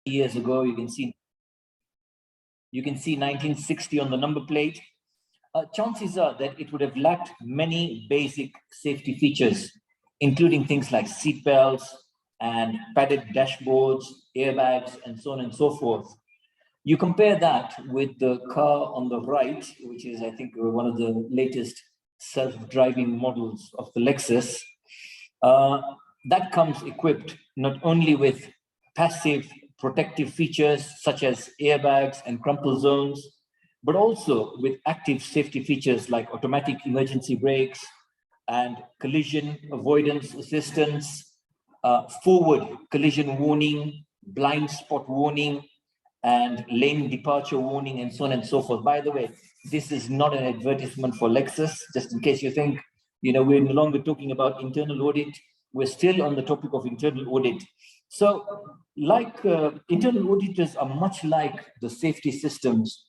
years ago. You can see 1960 on the number plate. Chances are that it would have lacked many basic safety features, including things like seat belts and padded dashboards, airbags, and so on and so forth. You compare that with the car on the right, which is, I think, one of the latest self-driving models of the Lexus. That comes equipped not only with passive protective features such as airbags and crumple zones, but also with active safety features like automatic emergency brakes and collision avoidance assistance, forward collision warning, blind spot warning, and lane departure warning, and so on and so forth. By the way, this is not an advertisement for Lexus, just in case you think, we're no longer talking about internal audit. We're still on the topic of internal audit. So internal auditors are much like the safety systems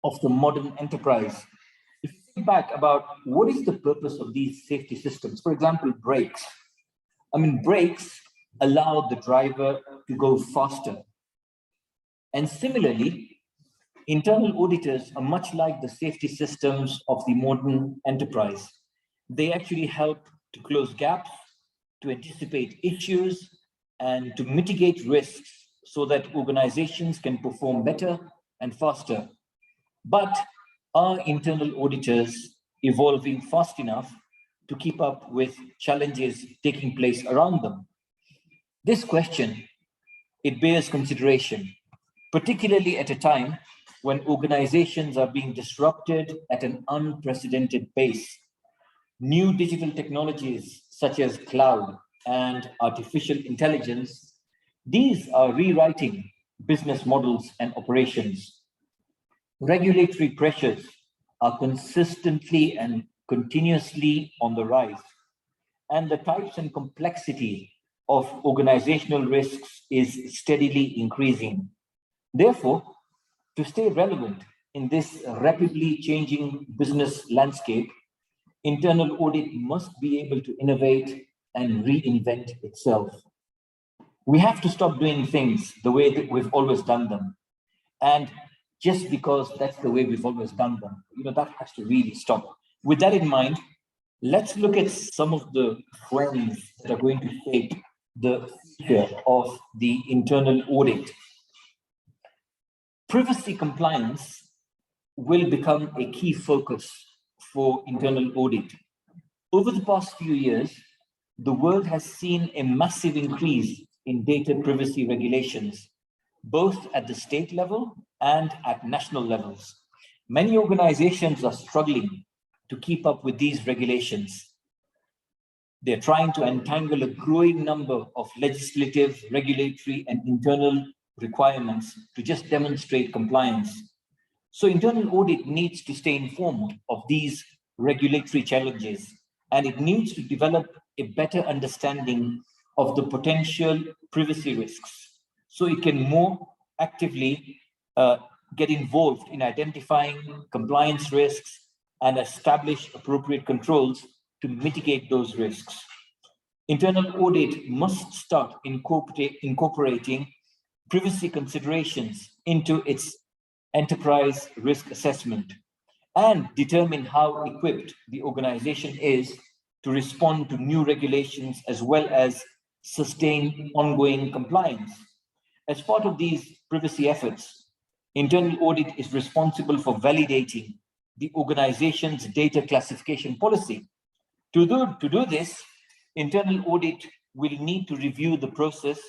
of the modern enterprise. If you think back about what is the purpose of these safety systems, for example, brakes. Brakes allow the driver to go faster. And similarly, internal auditors are much like the safety systems of the modern enterprise. They actually help to close gaps, to anticipate issues, and to mitigate risks so that organizations can perform better and faster. But are internal auditors evolving fast enough to keep up with challenges taking place around them? This question, it bears consideration, particularly at a time when organizations are being disrupted at an unprecedented pace. New digital technologies such as cloud and artificial intelligence, these are rewriting business models and operations. Regulatory pressures are consistently and continuously on the rise, and the types and complexity of organizational risks is steadily increasing. Therefore, to stay relevant in this rapidly changing business landscape, internal audit must be able to innovate and reinvent itself. We have to stop doing things the way that we've always done them. And just because that's the way we've always done them, that has to really stop. With that in mind, let's look at some of the trends that are going to shape the future of the internal audit. Privacy compliance will become a key focus for internal audit. Over the past few years, the world has seen a massive increase in data privacy regulations, both at the state level and at national levels. Many organizations are struggling to keep up with these regulations. They're trying to untangle a growing number of legislative, regulatory, and internal requirements to just demonstrate compliance. So internal audit needs to stay informed of these regulatory challenges, and it needs to develop a better understanding of the potential privacy risks, so it can more actively get involved in identifying compliance risks and establish appropriate controls to mitigate those risks. Internal audit must start incorporating privacy considerations into its enterprise risk assessment and determine how equipped the organization is to respond to new regulations as well as sustain ongoing compliance. As part of these privacy efforts, internal audit is responsible for validating the organization's data classification policy. To do this, internal audit will need to review the process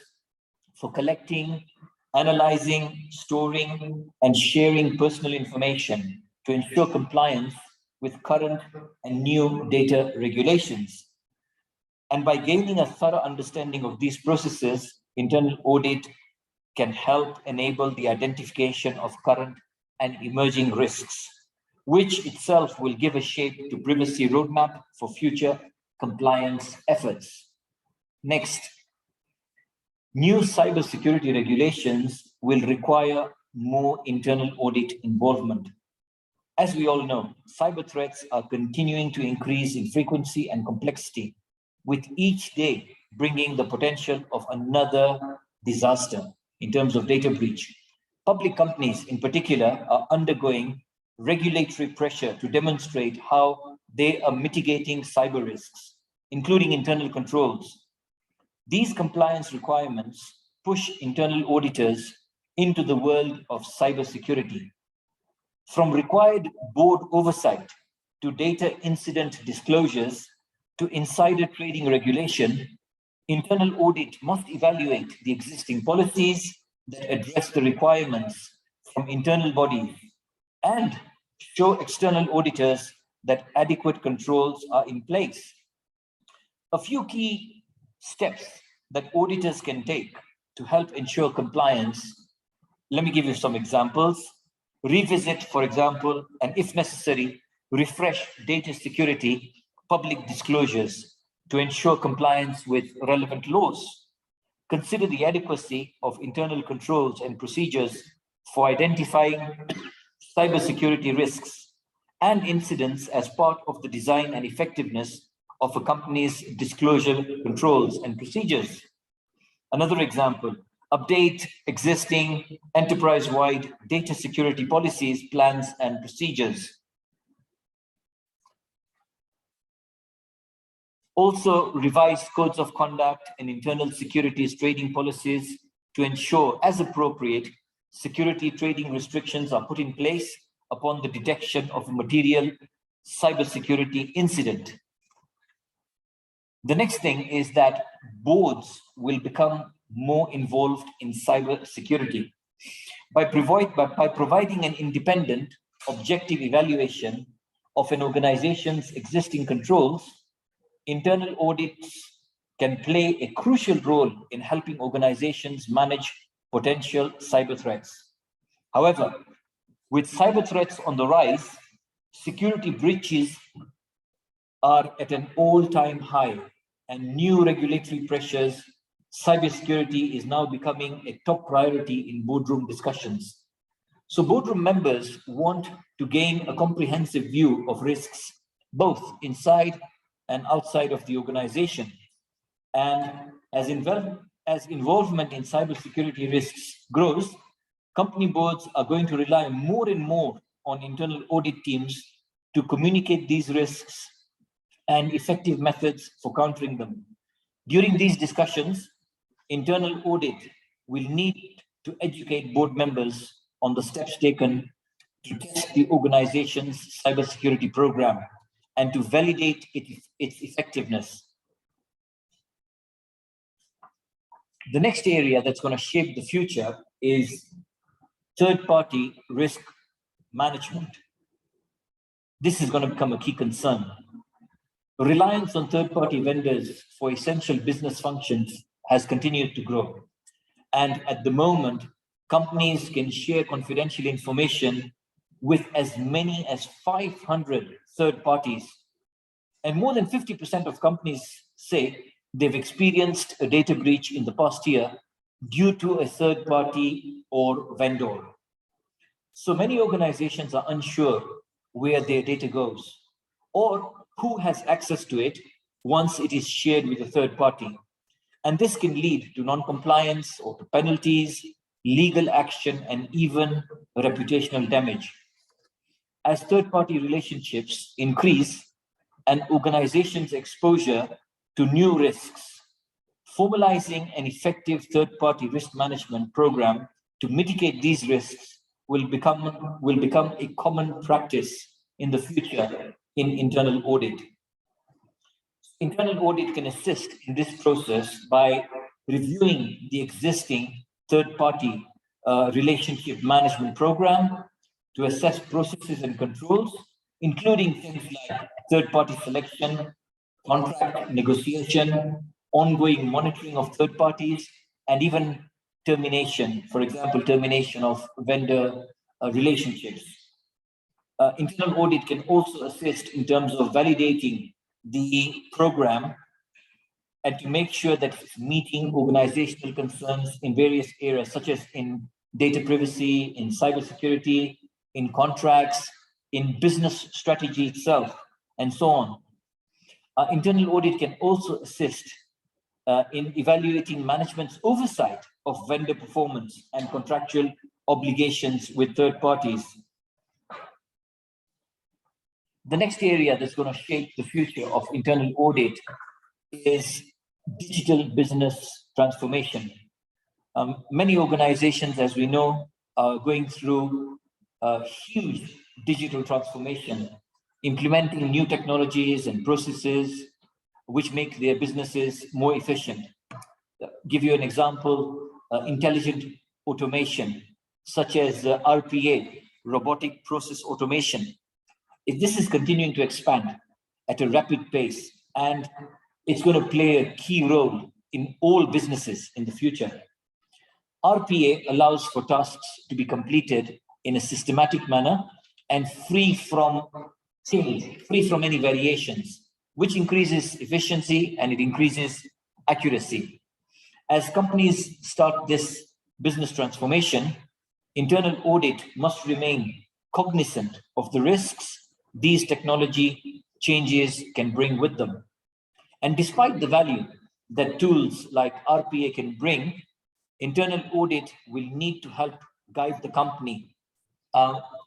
for collecting, analyzing, storing, and sharing personal information to ensure compliance with current and new data regulations. And by gaining a thorough understanding of these processes, internal audit can help enable the identification of current and emerging risks, which itself will give a shape to privacy roadmap for future compliance efforts. Next, new cybersecurity regulations will require more internal audit involvement. As we all know, cyber threats are continuing to increase in frequency and complexity, with each day bringing the potential of another disaster. in terms of data breach. Public companies in particular are undergoing regulatory pressure to demonstrate how they are mitigating cyber risks, including internal controls. These compliance requirements push internal auditors into the world of cybersecurity. From required board oversight to data incident disclosures to insider trading regulation, internal audit must evaluate the existing policies that address the requirements from internal bodies and show external auditors that adequate controls are in place. A few key steps that auditors can take to help ensure compliance. Let me give you some examples. Revisit, for example, and if necessary, refresh data security public disclosures to ensure compliance with relevant laws. Consider the adequacy of internal controls and procedures for identifying cybersecurity risks and incidents as part of the design and effectiveness of a company's disclosure controls and procedures. Another example, update existing enterprise-wide data security policies, plans, and procedures. Also, revise codes of conduct and internal securities trading policies to ensure, as appropriate, security trading restrictions are put in place upon the detection of a material cybersecurity incident. The next thing is that boards will become more involved in cybersecurity. By providing an independent, objective evaluation of an organization's existing controls, internal audits can play a crucial role in helping organizations manage potential cyber threats. However, with cyber threats on the rise, security breaches are at an all-time high, and new regulatory pressures, cybersecurity is now becoming a top priority in boardroom discussions. So boardroom members want to gain a comprehensive view of risks, both inside and outside of the organization. And as involvement in cybersecurity risks grows, company boards are going to rely more and more on internal audit teams to communicate these risks and effective methods for countering them. During these discussions, internal audit will need to educate board members on the steps taken to test the organization's cybersecurity program and to validate its effectiveness. The next area that's going to shape the future is third-party risk management. This is going to become a key concern. Reliance on third-party vendors for essential business functions has continued to grow. And at the moment, companies can share confidential information with as many as 500 third parties. And more than 50% of companies say they've experienced a data breach in the past year due to a third party or vendor. So many organizations are unsure where their data goes or who has access to it once it is shared with a third party. And this can lead to non-compliance or to penalties, legal action, and even reputational damage. As third-party relationships increase and organizations' exposure to new risks, formalizing an effective third-party risk management program to mitigate these risks will become a common practice in the future in internal audit. Internal audit can assist in this process by reviewing the existing third-party relationship management program to assess processes and controls, including things like third-party selection, contract negotiation, ongoing monitoring of third parties, and even termination, for example, termination of vendor relationships. Internal audit can also assist in terms of validating the program and to make sure that it's meeting organizational concerns in various areas, such as in data privacy, in cybersecurity, in contracts, in business strategy itself, and so on. Internal audit can also assist in evaluating management's oversight of vendor performance and contractual obligations with third parties. The next area that's going to shape the future of internal audit is digital business transformation. Many organizations, as we know, are going through a huge digital transformation, implementing new technologies and processes which make their businesses more efficient. Give you an example, intelligent automation, such as RPA, robotic process automation. This is continuing to expand at a rapid pace, and it's going to play a key role in all businesses in the future. RPA allows for tasks to be completed in a systematic manner and free from change, free from any variations, which increases efficiency and it increases accuracy. As companies start this business transformation, internal audit must remain cognizant of the risks these technology changes can bring with them. And despite the value that tools like RPA can bring, internal audit will need to help guide the company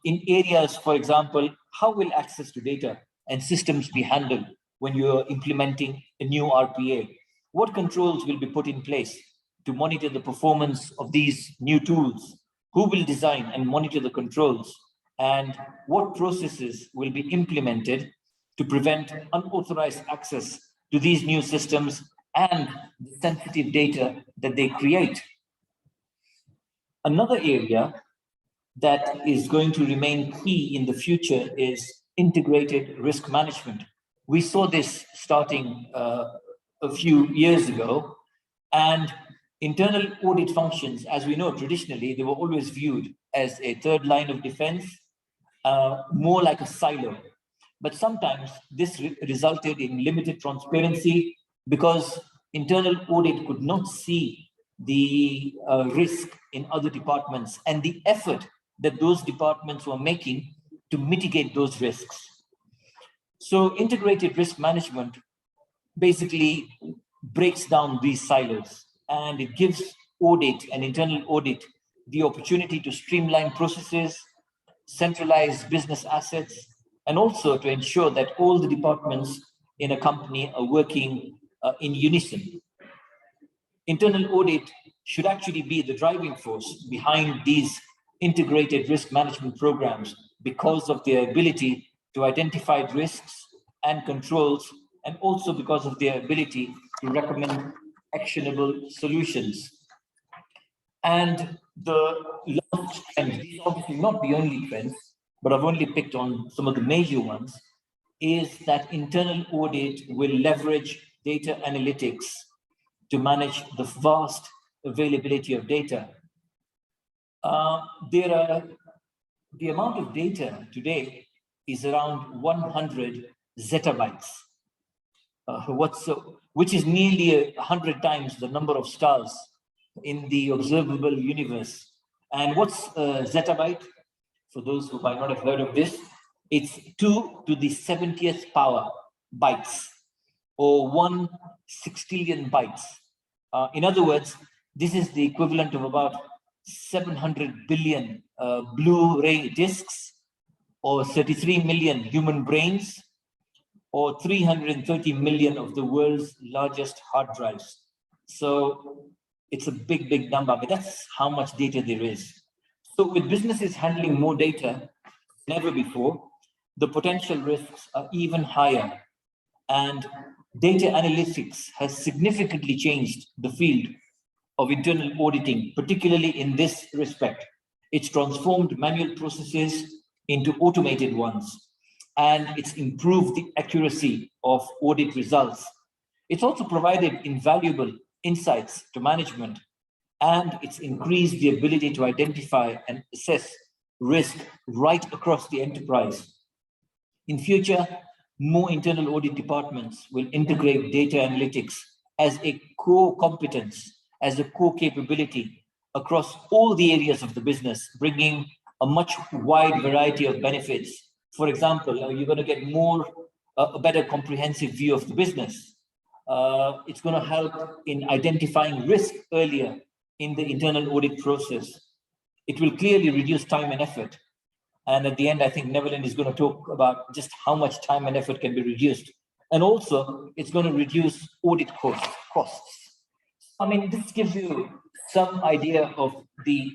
in areas, for example, how will access to data and systems be handled when you're implementing a new RPA? What controls will be put in place to monitor the performance of these new tools? Who will design and monitor the controls? And what processes will be implemented to prevent unauthorized access to these new systems and the sensitive data that they create? Another area that is going to remain key in the future is integrated risk management. We saw this starting a few years ago, and internal audit functions, as we know, traditionally, they were always viewed as a third line of defense, more like a silo. But sometimes this resulted in limited transparency because internal audit could not see the risk in other departments and the effort that those departments were making to mitigate those risks. So integrated risk management basically breaks down these silos, and it gives audit and internal audit the opportunity to streamline processes, centralize business assets, and also to ensure that all the departments in a company are working in unison. Internal audit should actually be the driving force behind these integrated risk management programs because of their ability to identify risks and controls, and also because of their ability to recommend actionable solutions. And the last trend, these are obviously not the only trends, but I've only picked on some of the major ones, is that internal audit will leverage data analytics to manage the vast availability of data. The amount of data today is around 100 zettabytes, which is nearly 100 times the number of stars in the observable universe. And what's a zettabyte? For those who might not have heard of this, it's 2 to the 70th power bytes, or 1 sextillion bytes. In other words, this is the equivalent of about 700 billion Blu-ray discs, or 33 million human brains, or 330 million of the world's largest hard drives. So it's a big, big number, but that's how much data there is. So with businesses handling more data than ever before, the potential risks are even higher. And data analytics has significantly changed the field of internal auditing, particularly in this respect. It's transformed manual processes into automated ones, and it's improved the accuracy of audit results. It's also provided invaluable insights to management, and it's increased the ability to identify and assess risk right across the enterprise. In future, more internal audit departments will integrate data analytics as a core competence, as a core capability across all the areas of the business, bringing a much wide variety of benefits. For example, you're going to get a better comprehensive view of the business. It's going to help in identifying risk earlier in the internal audit process. It will clearly reduce time and effort. And at the end, I think Neverland is going to talk about just how much time and effort can be reduced. And also, it's going to reduce audit costs. I mean, this gives you some idea of the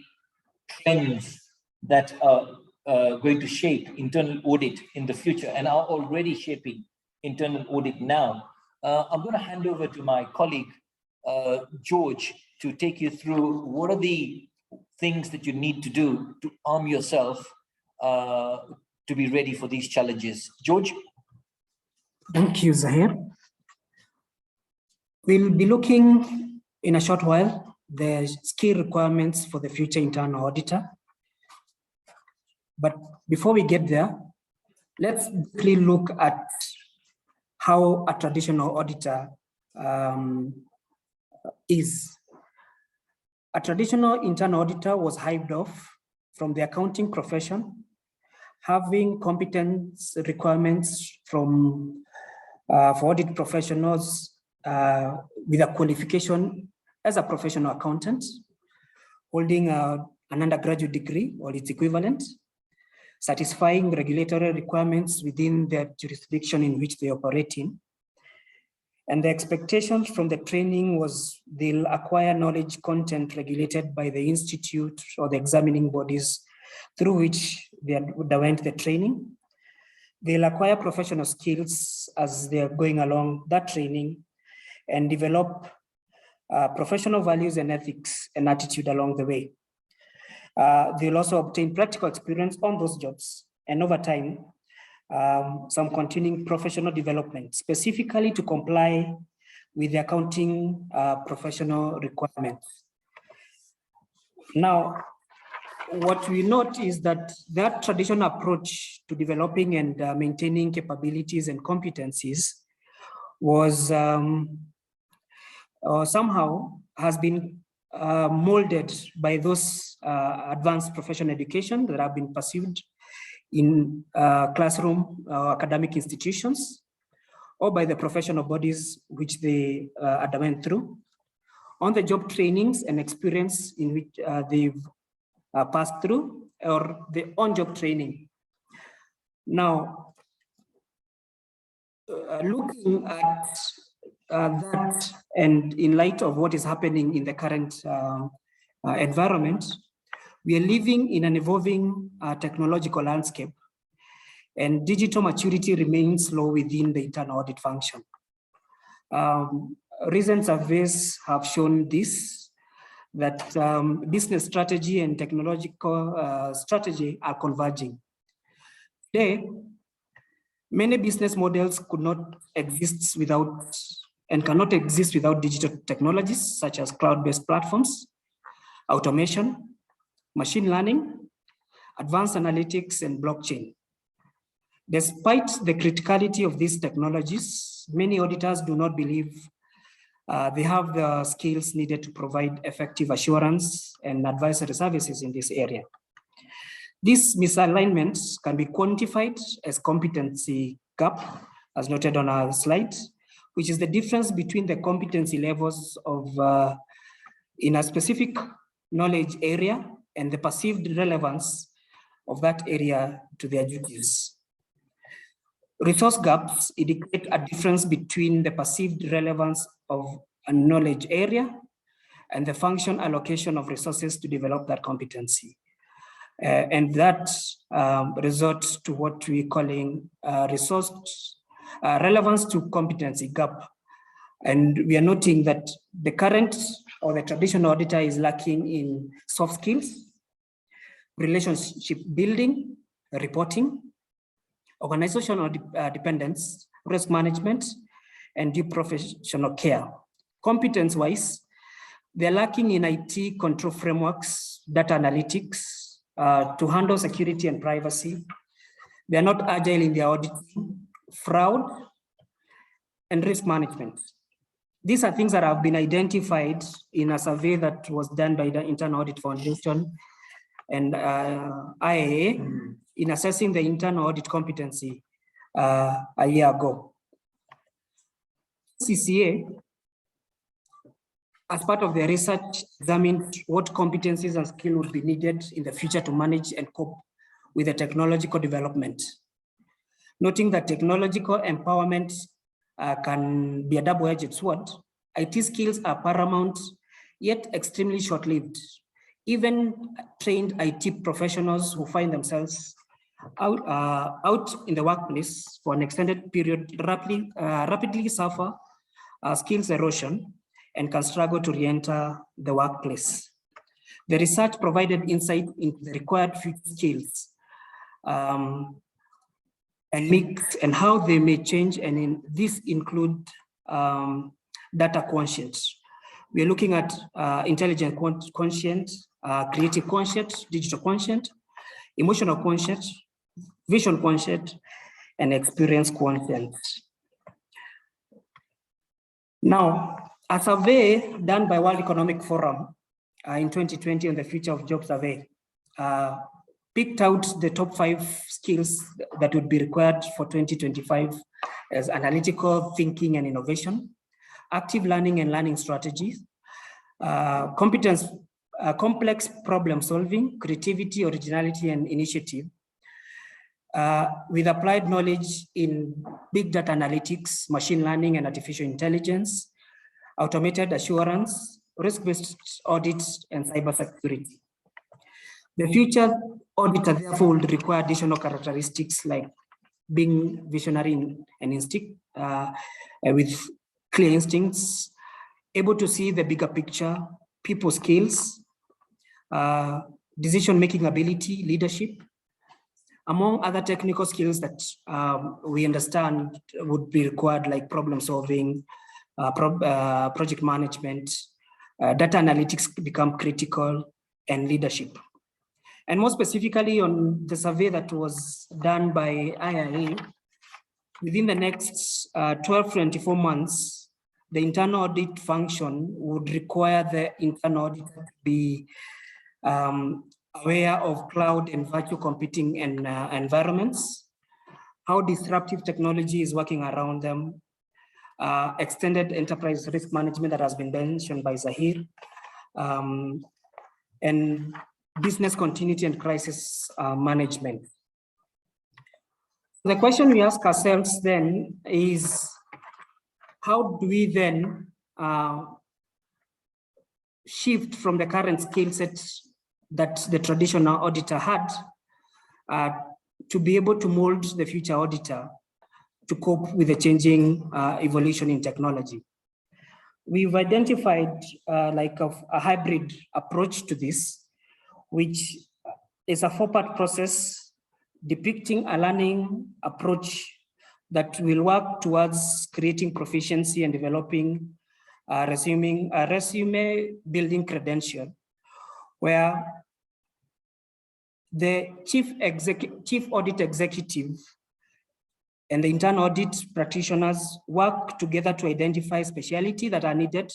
trends that are going to shape internal audit in the future and are already shaping internal audit now. I'm going to hand over to my colleague, George, to take you through what are the things that you need to do to arm yourself to be ready for these challenges. George? Thank you, Zahir. We'll be looking in a short while the skill requirements for the future internal auditor. But before we get there, let's quickly look at how a traditional auditor is. A traditional internal auditor was hived off from the accounting profession, having competence requirements from for audit professionals with a qualification as a professional accountant, holding an undergraduate degree or its equivalent, satisfying regulatory requirements within the jurisdiction in which they operate in. And the expectations from the training was they'll acquire knowledge content regulated by the institute or the examining bodies through which they underwent the training. They'll acquire professional skills as they're going along that training and develop professional values and ethics and attitude along the way. They'll also obtain practical experience on those jobs, and over time, some continuing professional development, specifically to comply with the accounting professional requirements. Now, what we note is that traditional approach to developing and maintaining capabilities and competencies was somehow has been molded by those advanced professional education that have been pursued in classroom academic institutions or by the professional bodies which they underwent through, on the job trainings and experience in which they've passed through, or the on-job training. Now, looking at that, and in light of what is happening in the current environment, we are living in an evolving technological landscape, and digital maturity remains low within the internal audit function. Recent surveys have shown this, that business strategy and technological strategy are converging. Today, many business models could not exist without and cannot exist without digital technologies such as cloud-based platforms, automation, machine learning, advanced analytics, and blockchain. Despite the criticality of these technologies, many auditors do not believe they have the skills needed to provide effective assurance and advisory services in this area. These misalignments can be quantified as competency gap, as noted on our slide, which is the difference between the competency levels of in a specific knowledge area and the perceived relevance of that area to their duties. Resource gaps indicate a difference between the perceived relevance of a knowledge area and the function allocation of resources to develop that competency. And that results to what we're calling resource relevance to competency gap. And we are noting that the current or the traditional auditor is lacking in soft skills, relationship building, reporting, organizational dependence, risk management, and due professional care. Competence-wise, they're lacking in IT control frameworks, data analytics, to handle security and privacy. They're not agile in their auditing, fraud, and risk management. These are things that have been identified in a survey that was done by the Internal Audit Foundation and IAA in assessing the internal audit competency a year ago. CCA as part of their research, examined what competencies and skill would be needed in the future to manage and cope with the technological development. Noting that technological empowerment can be a double-edged sword, IT skills are paramount, yet extremely short-lived. Even trained IT professionals who find themselves out in the workplace for an extended period rapidly suffer skills erosion and can struggle to re-enter the workplace. The research provided insight into the required future skills and how they may change, and this include data quotient. We are looking at intelligent quotient, creative quotient, digital quotient, emotional quotient, vision quotient, and experience quotient. Now, a survey done by World Economic Forum in 2020 on the Future of Jobs survey picked out the top 5 skills that would be required for 2025 as analytical thinking and innovation, active learning and learning strategies, complex problem solving, creativity, originality, and initiative, with applied knowledge in big data analytics, machine learning and artificial intelligence, automated assurance, risk-based audits, and cybersecurity. The future auditor therefore will require additional characteristics like being visionary and instinct, with clear instincts, able to see the bigger picture, people skills, decision-making ability, leadership, among other technical skills that we understand would be required, like problem solving, project management, data analytics become critical, and leadership. And more specifically on the survey that was done by IIA, within the next 12 to 24 months, the internal audit function would require the internal auditor to be aware of cloud and virtual computing and environments, how disruptive technology is working around them, extended enterprise risk management that has been mentioned by Zahir, and business continuity and crisis management. The question we ask ourselves then is, how do we then shift from the current skill set that the traditional auditor had to be able to mold the future auditor to cope with the changing evolution in technology? We've identified like a hybrid approach to this, which is a 4-part process depicting a learning approach that will work towards creating proficiency and developing resume building credential, where the chief audit executive and the internal audit practitioners work together to identify specialty that are needed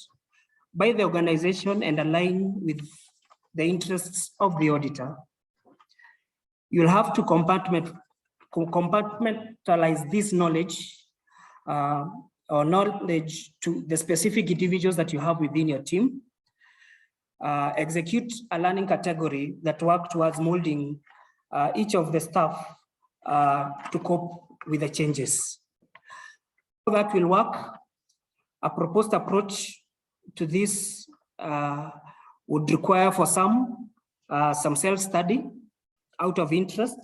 by the organization and align with the interests of the auditor. You'll have to compartmentalize this knowledge or knowledge to the specific individuals that you have within your team. Execute a learning category that work towards molding each of the staff to cope with the changes. So that will work. A proposed approach to this would require for some self-study out of interest,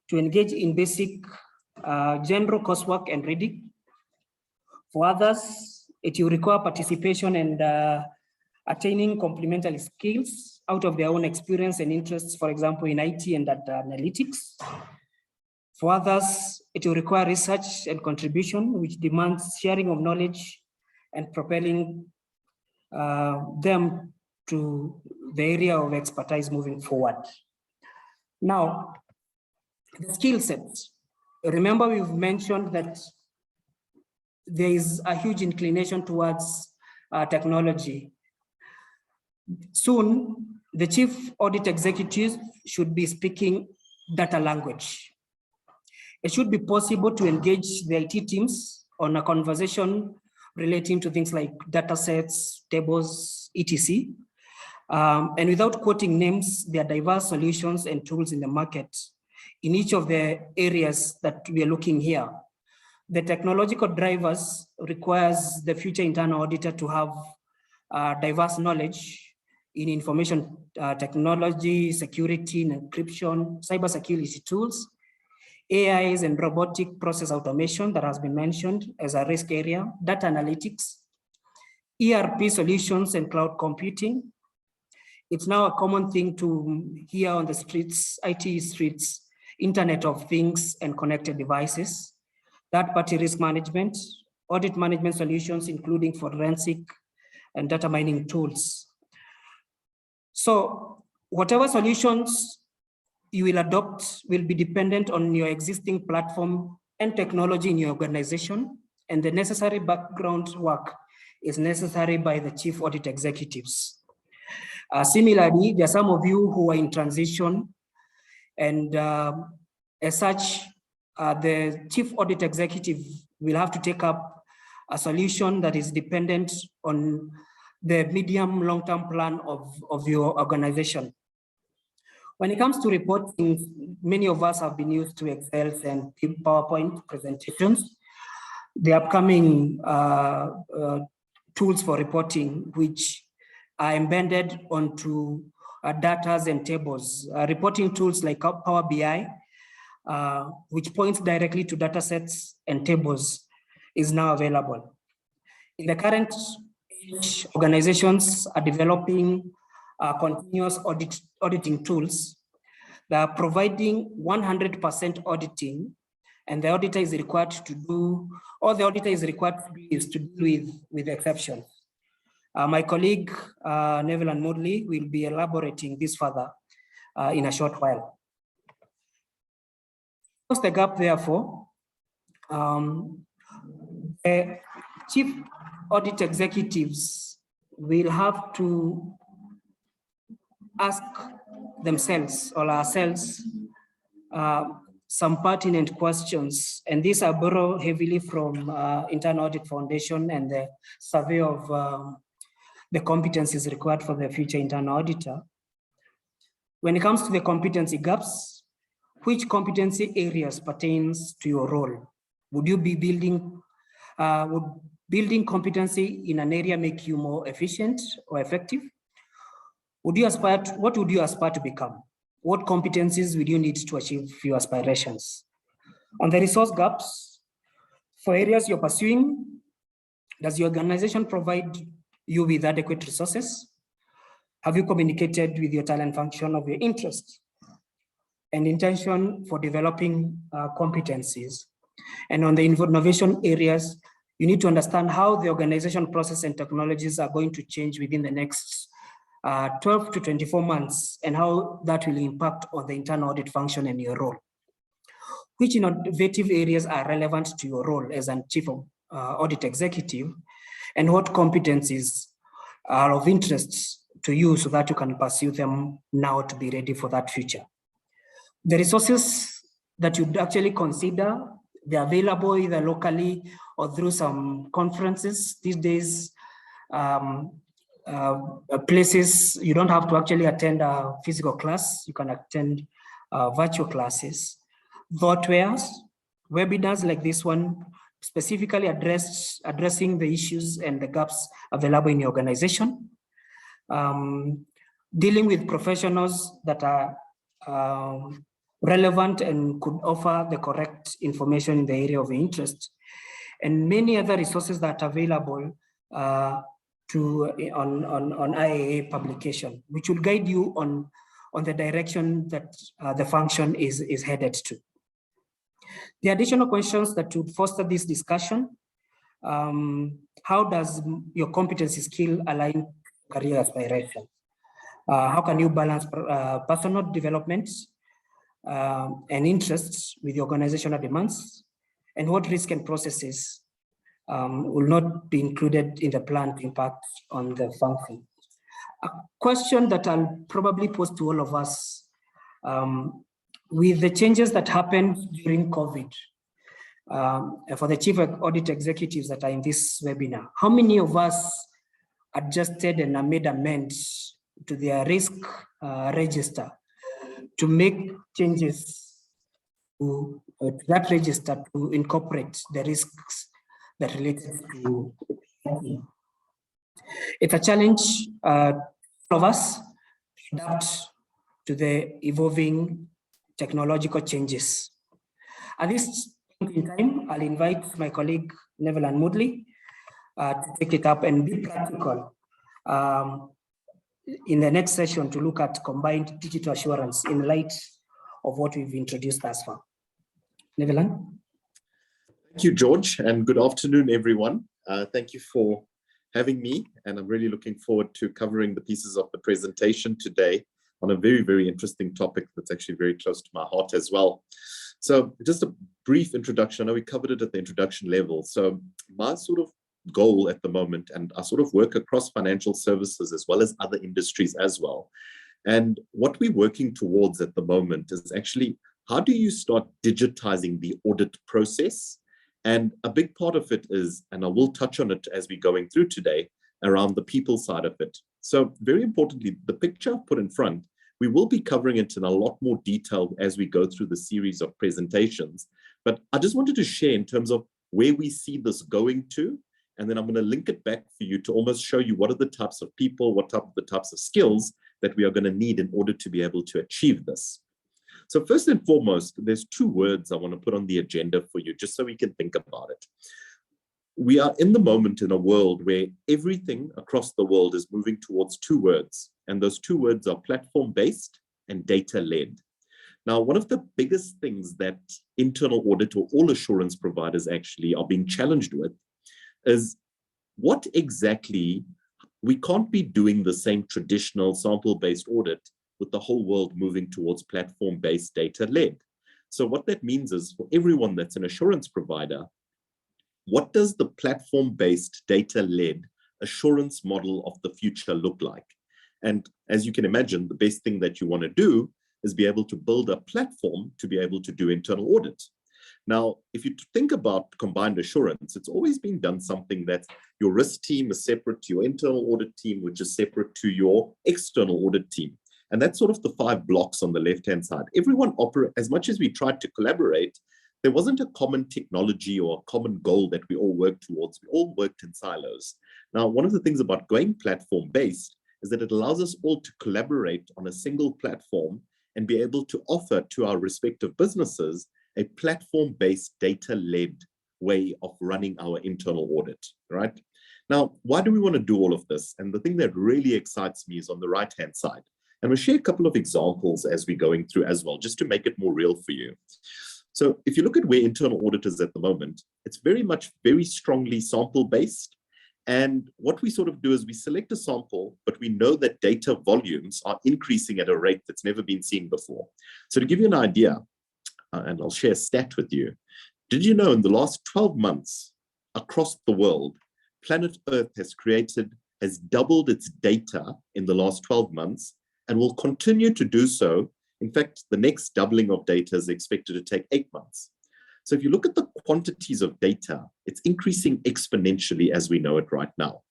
to engage in basic general coursework and reading. For others, it will require participation and attaining complementary skills out of their own experience and interests, for example, in IT and data analytics. For others, it will require research and contribution, which demands sharing of knowledge and propelling them to the area of expertise moving forward. Now, the skill sets. Remember, we've mentioned that there is a huge inclination towards technology. Soon, the chief audit executive should be speaking data language. It should be possible to engage the IT teams on a conversation relating to things like data sets, tables, etc. And without quoting names, there are diverse solutions and tools in the market in each of the areas that we are looking here. The technological drivers requires the future internal auditor to have diverse knowledge in information technology, security, encryption, cybersecurity tools, AIs and robotic process automation that has been mentioned as a risk area, data analytics, ERP solutions and cloud computing. It's now a common thing to hear on the streets, IT streets, Internet of Things and connected devices, third-party risk management, audit management solutions, including forensic and data mining tools. So whatever solutions you will adopt will be dependent on your existing platform and technology in your organization, and the necessary background work is necessary by the chief audit executives. Similarly, there are some of you who are in transition, and as such, the chief audit executive will have to take up a solution that is dependent on the medium long-term plan of your organization. When it comes to reporting, many of us have been used to Excel and PowerPoint presentations. The upcoming tools for reporting, which are embedded onto data and tables. Reporting tools like Power BI, which points directly to data sets and tables, is now available. In the current age, organizations are developing continuous auditing tools that are providing 100% auditing, and the auditor is required to do, all the auditor is required to do is to deal with exceptions. My colleague, Neville and Moodley, will be elaborating this further in a short while. What's the gap, therefore? The chief audit executives will have to ask themselves or ourselves some pertinent questions, and these are borrowed heavily from Internal Audit Foundation and the survey of the competencies required for the future internal auditor. When it comes to the competency gaps, which competency areas pertains to your role? Would you be building, would building competency in an area make you more efficient or effective? Would you aspire to, what would you aspire to become? What competencies would you need to achieve your aspirations? On the resource gaps, for areas you're pursuing, does your organization provide you with adequate resources? Have you communicated with your talent function of your interest and intention for developing competencies? And on the innovation areas, you need to understand how the organization process and technologies are going to change within the next 12 to 24 months, and how that will impact on the internal audit function and your role. Which innovative areas are relevant to your role as a chief audit executive, and what competencies are of interest to you so that you can pursue them now to be ready for that future. The resources that you'd actually consider, they're available either locally or through some conferences. These days, places, you don't have to actually attend a physical class, you can attend virtual classes. Thoughtwares, webinars like this one, specifically addressing the issues and the gaps available in your organization. Dealing with professionals that are relevant and could offer the correct information in the area of interest, and many other resources that are available on IAA publication, which will guide you on the direction that the function is headed to. The additional questions that would foster this discussion: how does your competency skill align career aspiration? How can you balance personal development and interests with the organizational demands? And what risk and processes will not be included in the plan to impact on the function? A question that I'll probably pose to all of us, with the changes that happened during COVID, for the chief audit executives that are in this webinar, how many of us adjusted and made amends to their risk register to make changes to that register to incorporate the risks that relate to it? It's a challenge for all of us to adapt to the evolving technological changes. At this point in time, I'll invite my colleague Neville and Moodley to take it up and be practical in the next session to look at combined digital assurance in light of what we've introduced thus far. Neville? Thank you, George, and good afternoon, everyone. Thank you for having me, and I'm really looking forward to covering the pieces of the presentation today on a very, very interesting topic that's actually very close to my heart as well. So just a brief introduction. I know we covered it at the introduction level. So my sort of goal at the moment, and I sort of work across financial services as well as other industries as well. And what we're working towards at the moment is actually, how do you start digitizing the audit process? And a big part of it is, and I will touch on it as we're going through today, around the people side of it. So very importantly, the picture I've put in front, we will be covering it in a lot more detail as we go through the series of presentations. But I just wanted to share in terms of where we see this going to, and then I'm going to link it back for you to almost show you what are the types of people, what are the types of skills that we are going to need in order to be able to achieve this. So first and foremost, there's two words I want to put on the agenda for you, just so we can think about it. We are in the moment in a world where everything across the world is moving towards two words, and those two words are platform-based and data-led. Now, one of the biggest things that internal audit or all assurance providers actually are being challenged with is what exactly, we can't be doing the same traditional sample-based audit with the whole world moving towards platform-based data-led. So what that means is, for everyone that's an assurance provider, what does the platform-based data-led assurance model of the future look like? And as you can imagine, the best thing that you want to do is be able to build a platform to be able to do internal audit. Now, if you think about combined assurance, it's always been done something that your risk team is separate to your internal audit team, which is separate to your external audit team. And that's sort of the 5 blocks on the left-hand side. Everyone operates, as much as we tried to collaborate, there wasn't a common technology or a common goal that we all worked towards. We all worked in silos. Now, one of the things about going platform-based is that it allows us all to collaborate on a single platform and be able to offer to our respective businesses a platform-based data-led way of running our internal audit, right? Now, why do we want to do all of this? And the thing that really excites me is on the right-hand side. And we'll share a couple of examples as we're going through as well, just to make it more real for you. So if you look at where internal audit is at the moment, it's very much very strongly sample-based. And what we sort of do is we select a sample, but we know that data volumes are increasing at a rate that's never been seen before. So to give you an idea, and I'll share a stat with you, did you know in the last 12 months across the world, planet Earth has doubled its data in the last 12 months and will continue to do so. In fact, the next doubling of data is expected to take 8 months. So if you look at the quantities of data, it's increasing exponentially as we know it right now.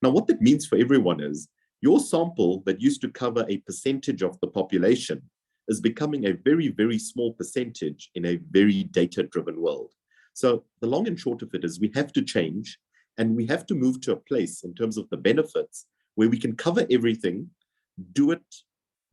Now, what that means for everyone is your sample that used to cover a percentage of the population is becoming a very, very small percentage in a very data-driven world. So the long and short of it is we have to change, and we have to move to a place in terms of the benefits where we can cover everything, do it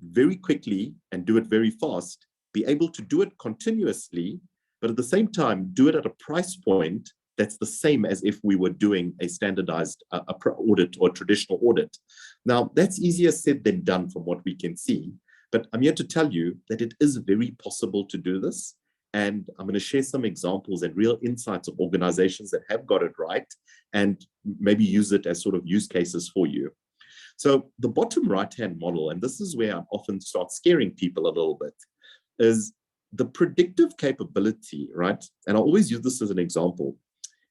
very quickly and do it very fast, be able to do it continuously, but at the same time, do it at a price point that's the same as if we were doing a standardized audit or traditional audit. Now, that's easier said than done from what we can see, but I'm here to tell you that it is very possible to do this. And I'm going to share some examples and real insights of organizations that have got it right and maybe use it as sort of use cases for you. So the bottom right-hand model, and this is where I often start scaring people a little bit, is the predictive capability, right? And I always use this as an example.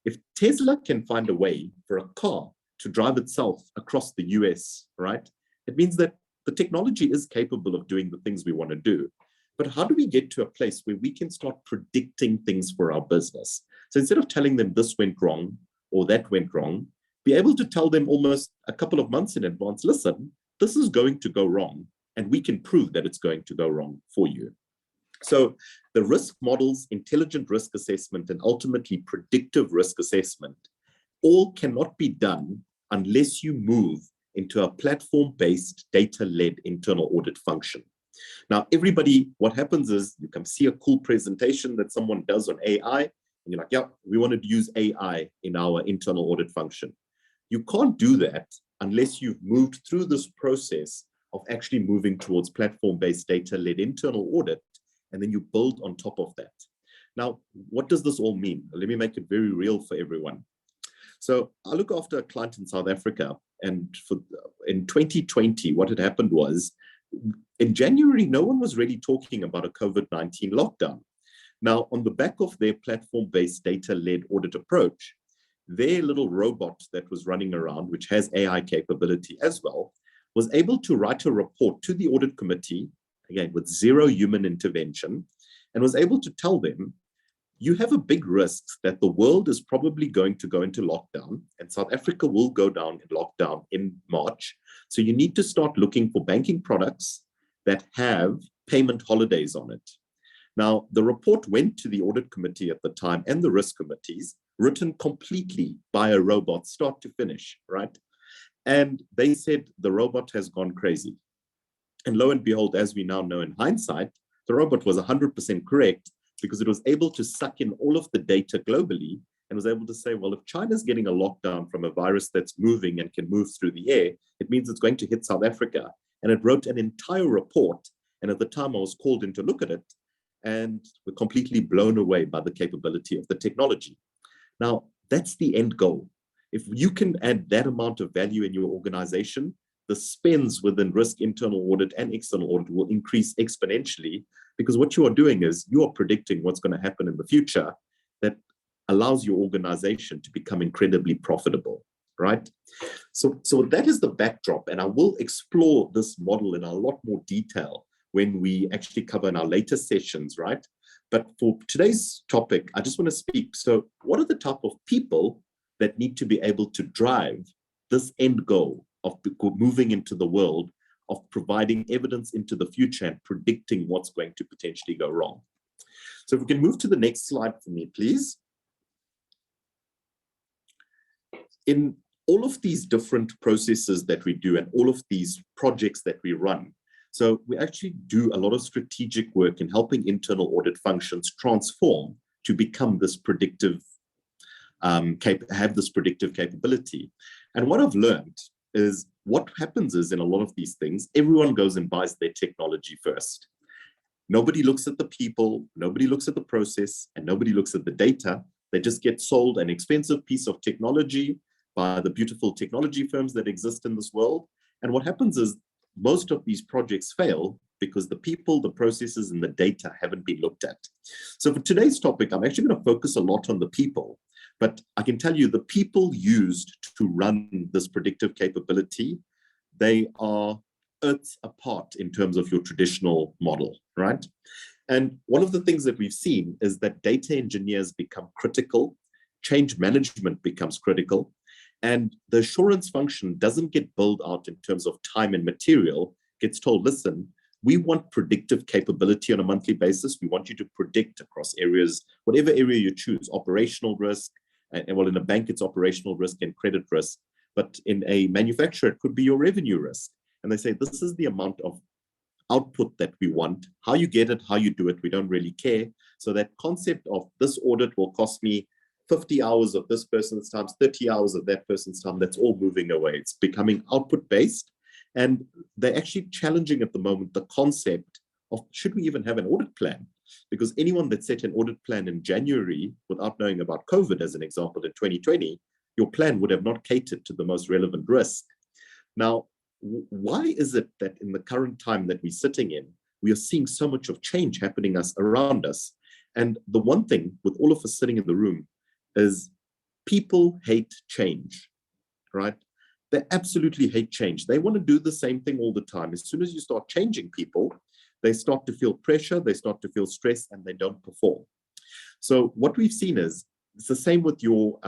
If Tesla can find a way for a car to drive itself across the US, right? It means that the technology is capable of doing the things we want to do. But how do we get to a place where we can start predicting things for our business? So instead of telling them this went wrong or that went wrong, be able to tell them almost a couple of months in advance, listen, this is going to go wrong, and we can prove that it's going to go wrong for you. So the risk models, intelligent risk assessment, and ultimately predictive risk assessment all cannot be done unless you move into a platform-based, data-led internal audit function. Now, everybody, what happens is you can see a cool presentation that someone does on AI, and you're like, yeah, we wanted to use AI in our internal audit function. You can't do that unless you've moved through this process of actually moving towards platform-based data-led internal audit, and then you build on top of that. Now, what does this all mean? Let me make it very real for everyone. So I look after a client in South Africa, and in 2020, what had happened was, in January, no one was really talking about a COVID-19 lockdown. Now, on the back of their platform-based data-led audit approach, their little robot that was running around, which has AI capability as well, was able to write a report to the audit committee, again, with zero human intervention, and was able to tell them, you have a big risk that the world is probably going to go into lockdown, and South Africa will go down in lockdown in March. So you need to start looking for banking products that have payment holidays on it. Now, the report went to the audit committee at the time and the risk committees, written completely by a robot, start to finish, right? And they said the robot has gone crazy. And lo and behold, as we now know in hindsight, the robot was 100% correct, because it was able to suck in all of the data globally and was able to say, well, if China's getting a lockdown from a virus that's moving and can move through the air, it means it's going to hit South Africa. And it wrote an entire report. And at the time I was called in to look at it, and we're completely blown away by the capability of the technology. Now, that's the end goal. If you can add that amount of value in your organization, the spends within risk, internal audit, and external audit will increase exponentially, because what you are doing is you are predicting what's going to happen in the future that allows your organization to become incredibly profitable, right? So that is the backdrop, and I will explore this model in a lot more detail when we actually cover in our later sessions, right? But for today's topic, I just want to speak. So what are the type of people that need to be able to drive this end goal of moving into the world of providing evidence into the future and predicting what's going to potentially go wrong? So if we can move to the next slide for me, please. In all of these different processes that we do and all of these projects that we run, so we actually do a lot of strategic work in helping internal audit functions transform to become this predictive, have this predictive capability. And what I've learned is what happens is in a lot of these things, everyone goes and buys their technology first. Nobody looks at the people, nobody looks at the process, and nobody looks at the data. They just get sold an expensive piece of technology by the beautiful technology firms that exist in this world. And what happens is most of these projects fail because the people, the processes, and the data haven't been looked at. So for today's topic, I'm actually going to focus a lot on the people. But I can tell you the people used to run this predictive capability, they are earths apart in terms of your traditional model, right? And one of the things that we've seen is that data engineers become critical, change management becomes critical, and the assurance function doesn't get built out in terms of time and material, gets told, listen, we want predictive capability on a monthly basis. We want you to predict across areas, whatever area you choose, operational risk, and well, in a bank, it's operational risk and credit risk. But in a manufacturer, it could be your revenue risk. And they say, this is the amount of output that we want. How you get it, how you do it, we don't really care. So that concept of this audit will cost me 50 hours of this person's time, 30 hours of that person's time, that's all moving away. It's becoming output-based. And they're actually challenging at the moment the concept of, should we even have an audit plan? Because anyone that set an audit plan in January without knowing about COVID, as an example, in 2020, your plan would have not catered to the most relevant risk. Now, why is it that in the current time that we're sitting in, we are seeing so much of change happening around us? And the one thing with all of us sitting in the room is people hate change, right? They absolutely hate change. They want to do the same thing all the time. As soon as you start changing people, they start to feel pressure, they start to feel stress, and they don't perform. So what we've seen is It's the same with your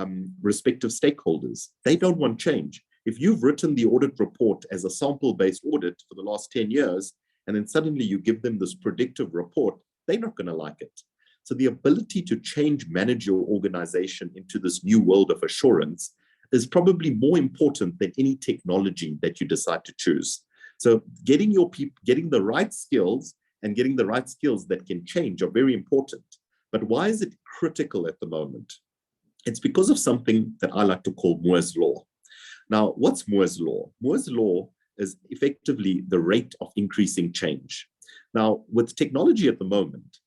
respective stakeholders. They don't want change. If you've written the audit report as a sample-based audit for the last 10 years, and then suddenly you give them this predictive report, they're not going to like it. So the ability to manage your organization into this new world of assurance is probably more important than any technology that you decide to choose. So getting your people, getting the right skills and getting the right skills that can change are very important. But why is it critical at the moment? It's because of something that I like to call Moore's Law. Now, what's Moore's Law? Moore's Law is effectively the rate of increasing change. Now, with technology at the moment,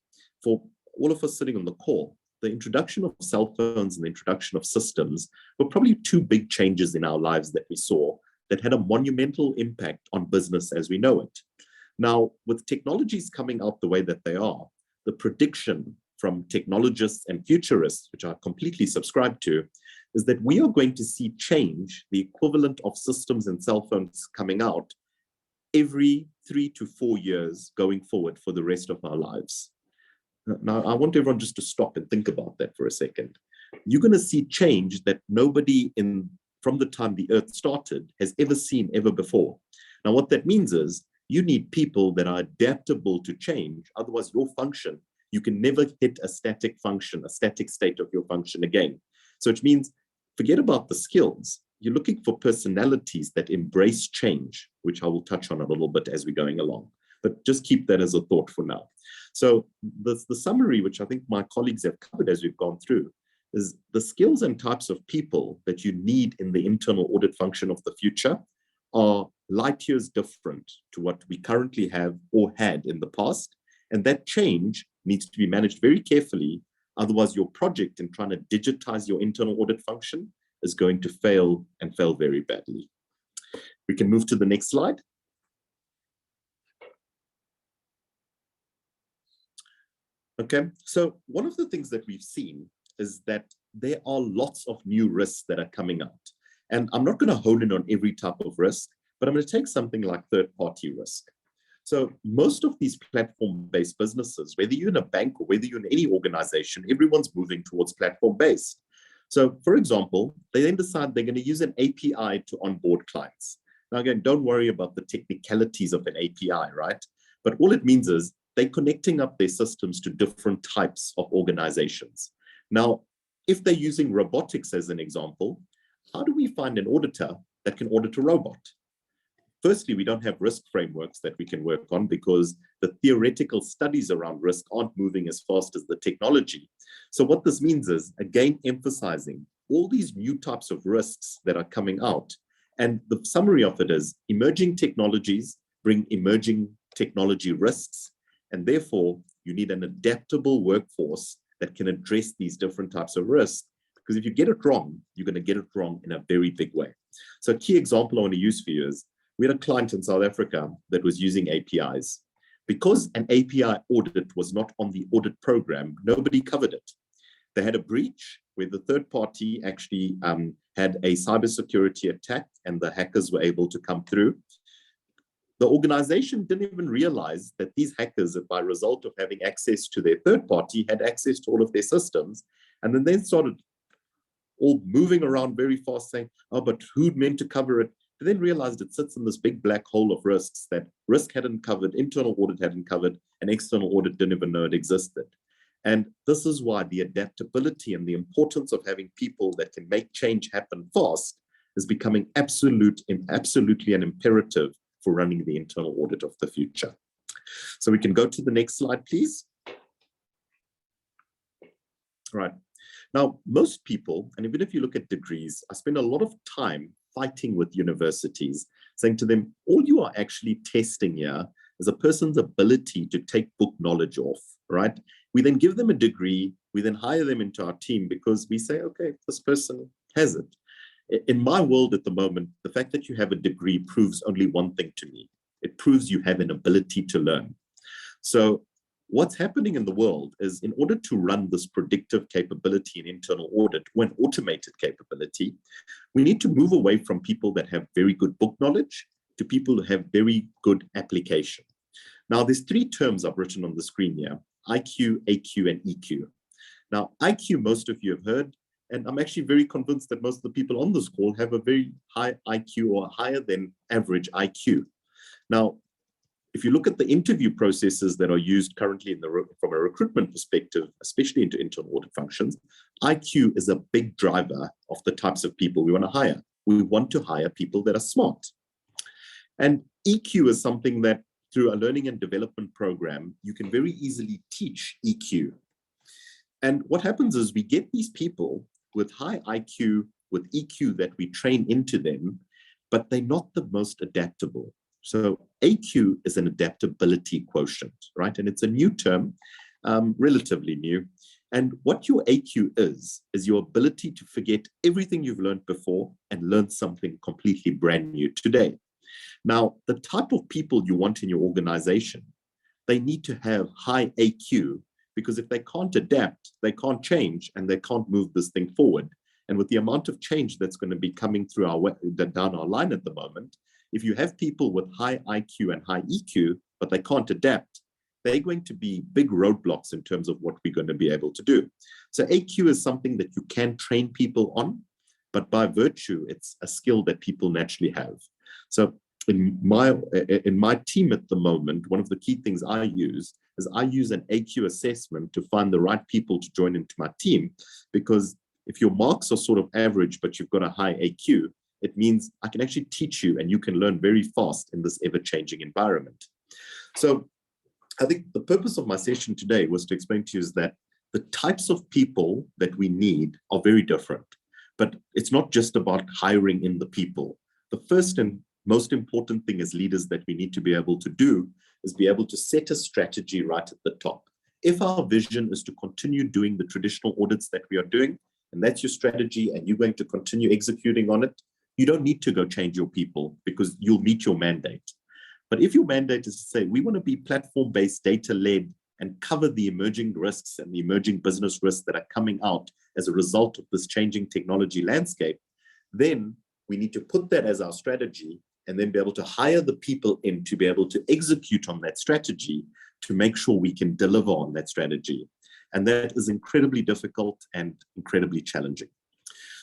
for all of us sitting on the call, the introduction of cell phones and the introduction of systems were probably two big changes in our lives that we saw that had a monumental impact on business as we know it. Now, with technologies coming out the way that they are, the prediction from technologists and futurists, which I completely subscribe to, is that we are going to see change, the equivalent of systems and cell phones coming out every 3 to 4 years going forward for the rest of our lives. Now, I want everyone just to stop and think about that for a second. You're going to see change that nobody from the time the earth started has ever seen ever before. Now, what that means is you need people that are adaptable to change. Otherwise, your function, you can never hit a static function, a static state of your function again. So it means forget about the skills. You're looking for personalities that embrace change, which I will touch on a little bit as we're going along. But just keep that as a thought for now. So the summary, which I think my colleagues have covered as we've gone through, is the skills and types of people that you need in the internal audit function of the future are light years different to what we currently have or had in the past. And that change needs to be managed very carefully. Otherwise, your project in trying to digitize your internal audit function is going to fail and fail very badly. We can move to the next slide. Okay, so one of the things that we've seen is that there are lots of new risks that are coming out. And I'm not going to hone in on every type of risk, but I'm going to take something like third-party risk. So most of these platform-based businesses, whether you're in a bank or whether you're in any organization, everyone's moving towards platform-based. So for example, they then decide they're going to use an API to onboard clients. Now again, don't worry about the technicalities of an API, right? But all it means is they're connecting up their systems to different types of organizations. Now, if they're using robotics as an example, how do we find an auditor that can audit a robot? Firstly, we don't have risk frameworks that we can work on because the theoretical studies around risk aren't moving as fast as the technology. So what this means is, again, emphasizing all these new types of risks that are coming out. And the summary of it is emerging technologies bring emerging technology risks. And therefore, you need an adaptable workforce that can address these different types of risks. Because if you get it wrong, you're going to get it wrong in a very big way. So a key example I want to use for you is, we had a client in South Africa that was using APIs. Because an API audit was not on the audit program, nobody covered it. They had a breach where the third party actually had a cybersecurity attack and the hackers were able to come through. The organization didn't even realize that these hackers, by result of having access to their third party, had access to all of their systems. And then they started all moving around very fast saying, oh, but who'd meant to cover it? They then realized it sits in this big black hole of risks that risk hadn't covered, internal audit hadn't covered, and external audit didn't even know it existed. And this is why the adaptability and the importance of having people that can make change happen fast is becoming absolutely an imperative for running the internal audit of the future. So we can go to the next slide, please. All right. Now, most people, and even if you look at degrees, I spend a lot of time fighting with universities, saying to them, all you are actually testing here is a person's ability to take book knowledge off, right? We then give them a degree, we then hire them into our team because we say, okay, this person has it. In my world at the moment, the fact that you have a degree proves only one thing to me. It proves you have an ability to learn. So what's happening in the world is, in order to run this predictive capability in internal audit, or an automated capability, we need to move away from people that have very good book knowledge to people who have very good application. Now, there's 3 terms I've written on the screen here: IQ, AQ, and EQ. Now, IQ, most of you have heard, and I'm actually very convinced that most of the people on this call have a very high IQ or higher than average IQ. Now, if you look at the interview processes that are used currently from a recruitment perspective, especially into internal audit functions, IQ is a big driver of the types of people we want to hire. We want to hire people that are smart. And EQ is something that through a learning and development program, you can very easily teach EQ. And what happens is we get these people with high IQ, with EQ that we train into them, but they're not the most adaptable. So AQ is an adaptability quotient, right? And it's a new term, relatively new. And what your AQ is your ability to forget everything you've learned before and learn something completely brand new today. Now, the type of people you want in your organization, they need to have high AQ, because if they can't adapt, they can't change, and they can't move this thing forward. And with the amount of change that's going to be coming through down our line at the moment, if you have people with high IQ and high EQ, but they can't adapt, they're going to be big roadblocks in terms of what we're going to be able to do. So AQ is something that you can train people on, but by virtue, it's a skill that people naturally have. So in my team at the moment, one of the key things I use is I use an AQ assessment to find the right people to join into my team, because if your marks are sort of average, but you've got a high AQ, it means I can actually teach you and you can learn very fast in this ever-changing environment. So I think the purpose of my session today was to explain to you is that the types of people that we need are very different, but it's not just about hiring in the people. The first and most important thing as leaders that we need to be able to do is be able to set a strategy right at the top. If our vision is to continue doing the traditional audits that we are doing, and that's your strategy, and you're going to continue executing on it, you don't need to go change your people because you'll meet your mandate. But if your mandate is to say, we want to be platform-based, data-led, and cover the emerging risks and the emerging business risks that are coming out as a result of this changing technology landscape, then we need to put that as our strategy and then be able to hire the people in to be able to execute on that strategy to make sure we can deliver on that strategy. And that is incredibly difficult and incredibly challenging.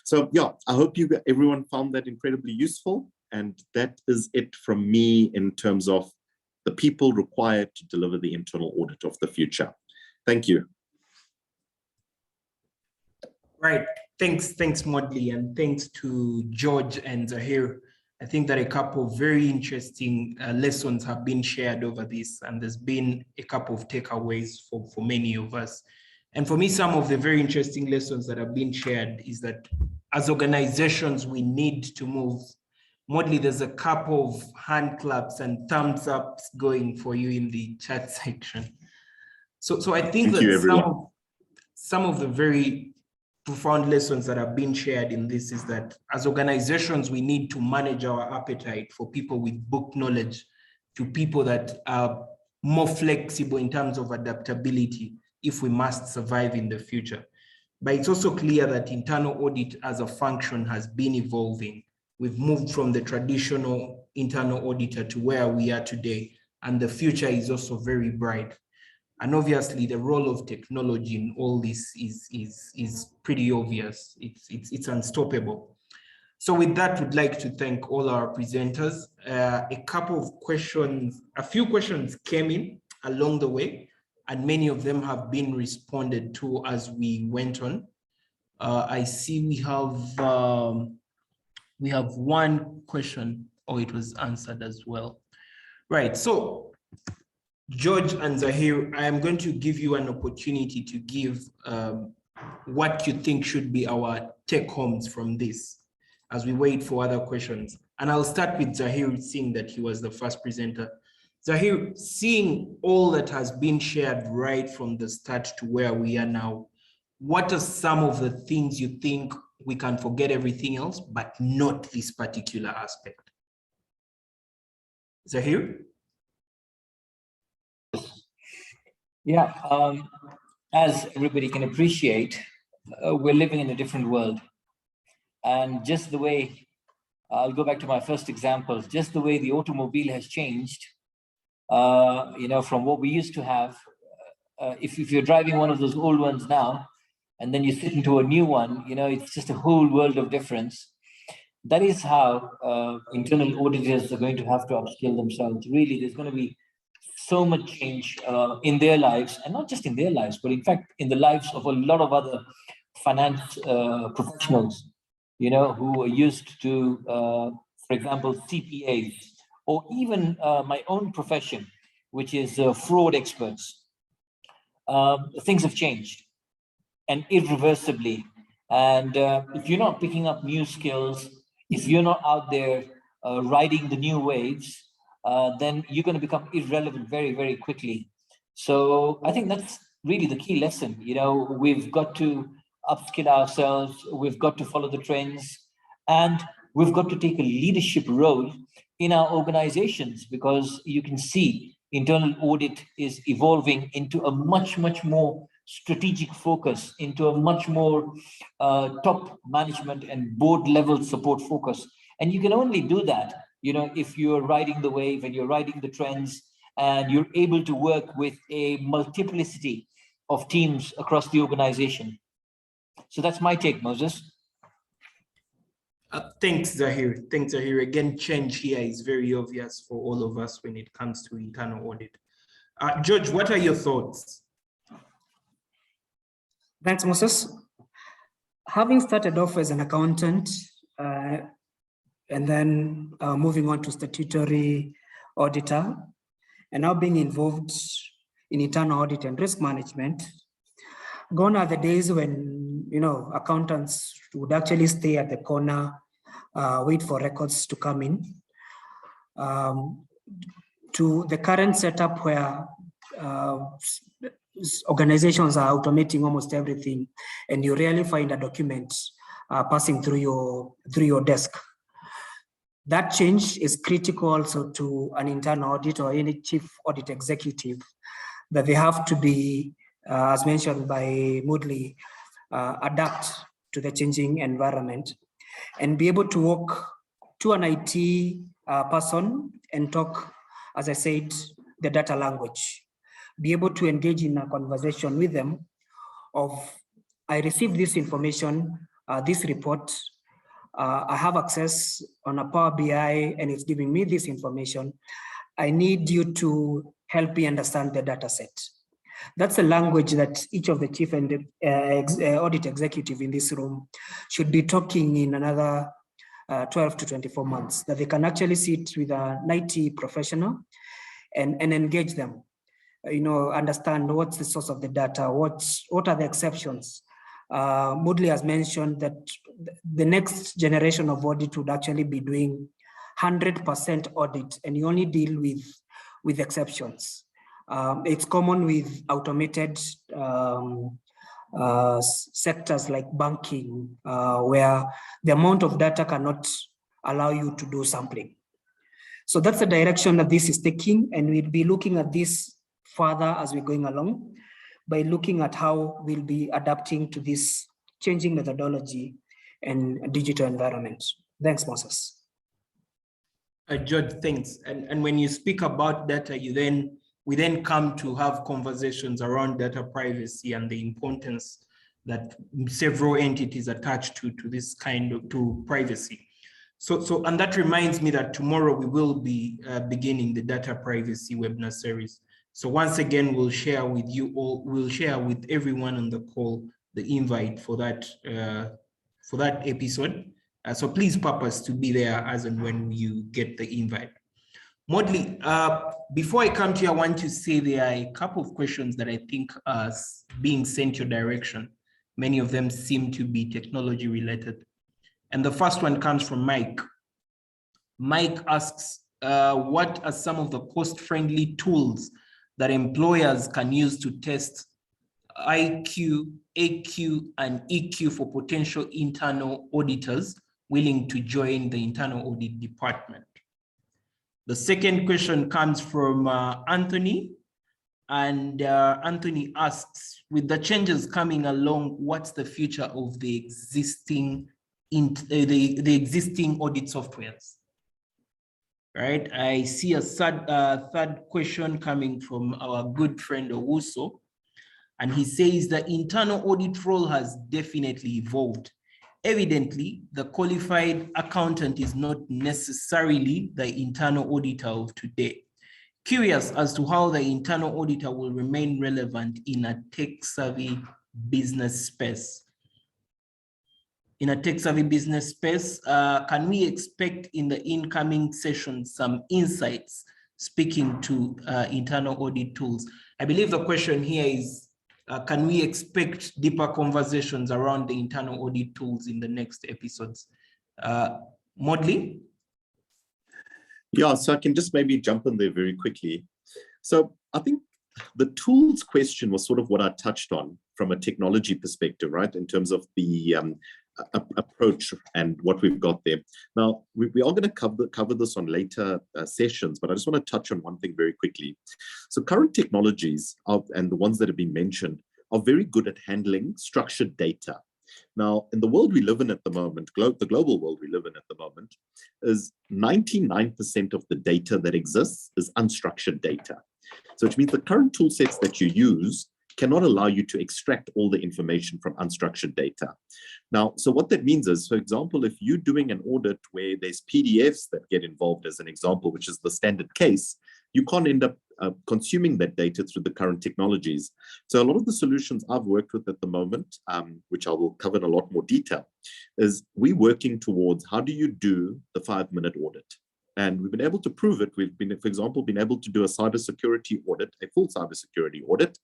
So yeah, I hope everyone found that incredibly useful. And that is it from me in terms of the people required to deliver the internal audit of the future. Thank you. Right. Thanks, Modley, and thanks to George and Zahir. I think that a couple of very interesting lessons have been shared over this, and there's been a couple of takeaways for many of us. And for me, some of the very interesting lessons that have been shared is that as organizations, we need to move. Modley, there's a couple of hand claps and thumbs ups going for you in the chat section. So I think that some of the very profound lessons that have been shared in this is that as organizations, we need to manage our appetite for people with book knowledge to people that are more flexible in terms of adaptability if we must survive in the future. But it's also clear that internal audit as a function has been evolving. We've moved from the traditional internal auditor to where we are today, and the future is also very bright. And obviously, the role of technology in all this is pretty obvious. It's unstoppable. So with that, we'd like to thank all our presenters. A few questions came in along the way, and many of them have been responded to as we went on. I see we have one question, or it was answered as well. Right, so George and Zahir, I am going to give you an opportunity to give what you think should be our take homes from this as we wait for other questions. And I'll start with Zahir, seeing that he was the first presenter. Zahir, seeing all that has been shared right from the start to where we are now, what are some of the things you think we can forget everything else, but not this particular aspect? Zahir? Yeah, as everybody can appreciate, we're living in a different world. And just the way, I'll go back to my first example, just the way the automobile has changed, from what we used to have. If you're driving one of those old ones now, and then you sit into a new one, it's just a whole world of difference. That is how internal auditors are going to have to upskill themselves. Really, there's going to be so much change in their lives, and not just in their lives, but in fact, in the lives of a lot of other finance professionals, who are used to, for example, CPAs, or even my own profession, which is fraud experts. Things have changed, and irreversibly. And if you're not picking up new skills, if you're not out there riding the new waves, then you're going to become irrelevant very, very quickly. So I think that's really the key lesson. We've got to upskill ourselves, we've got to follow the trends, and we've got to take a leadership role in our organizations, because you can see internal audit is evolving into a much, much more strategic focus, into a much more top management and board level support focus. And you can only do that, if you're riding the wave and you're riding the trends, and you're able to work with a multiplicity of teams across the organization. So that's my take, Moses. Thanks, Zahir. Thanks, Zahir. Again, change here is very obvious for all of us when it comes to internal audit. George, what are your thoughts? Thanks, Moses. Having started off as an accountant and then moving on to statutory auditor, and now being involved in internal audit and risk management, gone are the days when accountants would actually stay at the corner, wait for records to come in, to the current setup where organizations are automating almost everything, and you rarely find a document passing through your desk. That change is critical also to an internal audit or any chief audit executive, that they have to be, as mentioned by Moodley, adapt to the changing environment and be able to walk to an IT person and talk, as I said, the data language. Be able to engage in a conversation with them of, I received this information, this report, I have access on a Power BI and it's giving me this information. I need you to help me understand the data set. That's a language that each of the chief and audit executive in this room should be talking in another 12 to 24 months, that they can actually sit with an IT professional and engage them, understand what's the source of the data, what are the exceptions. Moodley has mentioned that the next generation of audit would actually be doing 100% audit, and you only deal with exceptions. It's common with automated sectors like banking, where the amount of data cannot allow you to do sampling. So that's the direction that this is taking, and we'll be looking at this further as we're going along by looking at how we'll be adapting to this changing methodology and digital environment. Thanks, Moses. George, thanks. And when you speak about data, we then come to have conversations around data privacy and the importance that several entities attach to this kind of privacy. And that reminds me that tomorrow we will be beginning the data privacy webinar series. So once again, we'll share with you all, we'll share with everyone on the call the invite for that episode. So please purpose to be there as and when you get the invite. Moodley, before I come to you, I want to say there are a couple of questions that I think are being sent your direction. Many of them seem to be technology related. And the first one comes from Mike. Mike asks, what are some of the cost-friendly tools that employers can use to test IQ, AQ, and EQ for potential internal auditors willing to join the internal audit department? The second question comes from Anthony, and Anthony asks, with the changes coming along, what's the future of the existing existing audit softwares? Right, I see a third question coming from our good friend Owuso. And he says the internal audit role has definitely evolved. Evidently, the qualified accountant is not necessarily the internal auditor of today. Curious as to how the internal auditor will remain relevant in a tech-savvy business space. In a tech-savvy business space, can we expect in the incoming session some insights speaking to internal audit tools? I believe the question here is, can we expect deeper conversations around the internal audit tools in the next episodes? Modley? Yeah, so I can just maybe jump in there very quickly. So I think the tools question was sort of what I touched on from a technology perspective, right? In terms of the approach and what we've got there. Now, we are going to cover this on later sessions, but I just want to touch on one thing very quickly. So current technologies and the ones that have been mentioned are very good at handling structured data. Now, in the world we live in at the moment, the global world we live in at the moment, is 99% of the data that exists is unstructured data. So which means the current tool sets that you use cannot allow you to extract all the information from unstructured data. Now, so what that means is, for example, if you're doing an audit where there's PDFs that get involved as an example, which is the standard case, you can't end up consuming that data through the current technologies. So a lot of the solutions I've worked with at the moment, which I will cover in a lot more detail, is we're working towards how do you do the 5-minute audit? And we've been able to prove it. We've been, for example, been able to do a cybersecurity audit, a full cybersecurity audit.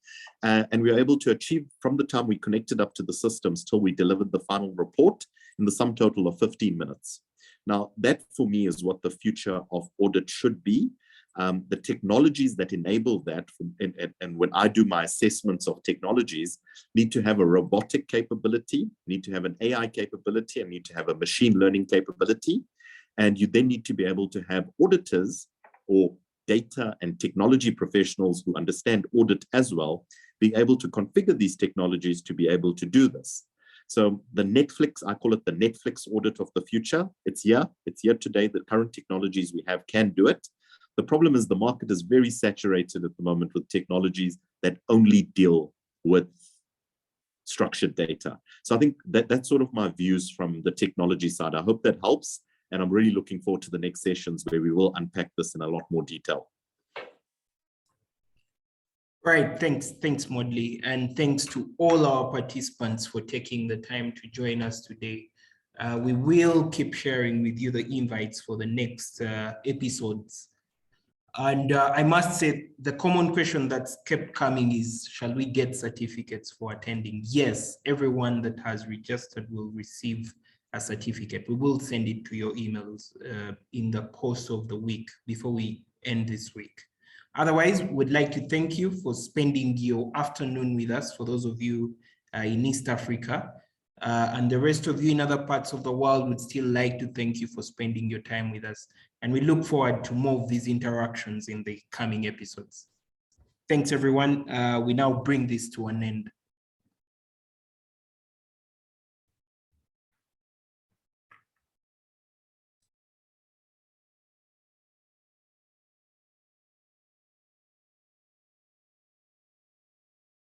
And we were able to achieve from the time we connected up to the systems till we delivered the final report in the sum total of 15 minutes. Now, that for me is what the future of audit should be. The technologies that enable that, and when I do my assessments of technologies, need to have a robotic capability, need to have an AI capability, and need to have a machine learning capability. And you then need to be able to have auditors or data and technology professionals who understand audit as well, being able to configure these technologies to be able to do this. So the Netflix, I call it the Netflix audit of the future. It's here today. The current technologies we have can do it. The problem is the market is very saturated at the moment with technologies that only deal with structured data. So I think that's sort of my views from the technology side. I hope that helps. And I'm really looking forward to the next sessions where we will unpack this in a lot more detail. Right, thanks, Modley. And thanks to all our participants for taking the time to join us today. We will keep sharing with you the invites for the next episodes. And I must say, the common question that's kept coming is, shall we get certificates for attending? Yes, everyone that has registered will receive a certificate. We will send it to your emails in the course of the week before we end this week. Otherwise, we'd like to thank you for spending your afternoon with us, for those of you in East Africa. And the rest of you in other parts of the world would still like to thank you for spending your time with us. And we look forward to more of these interactions in the coming episodes. Thanks, everyone. We now bring this to an end.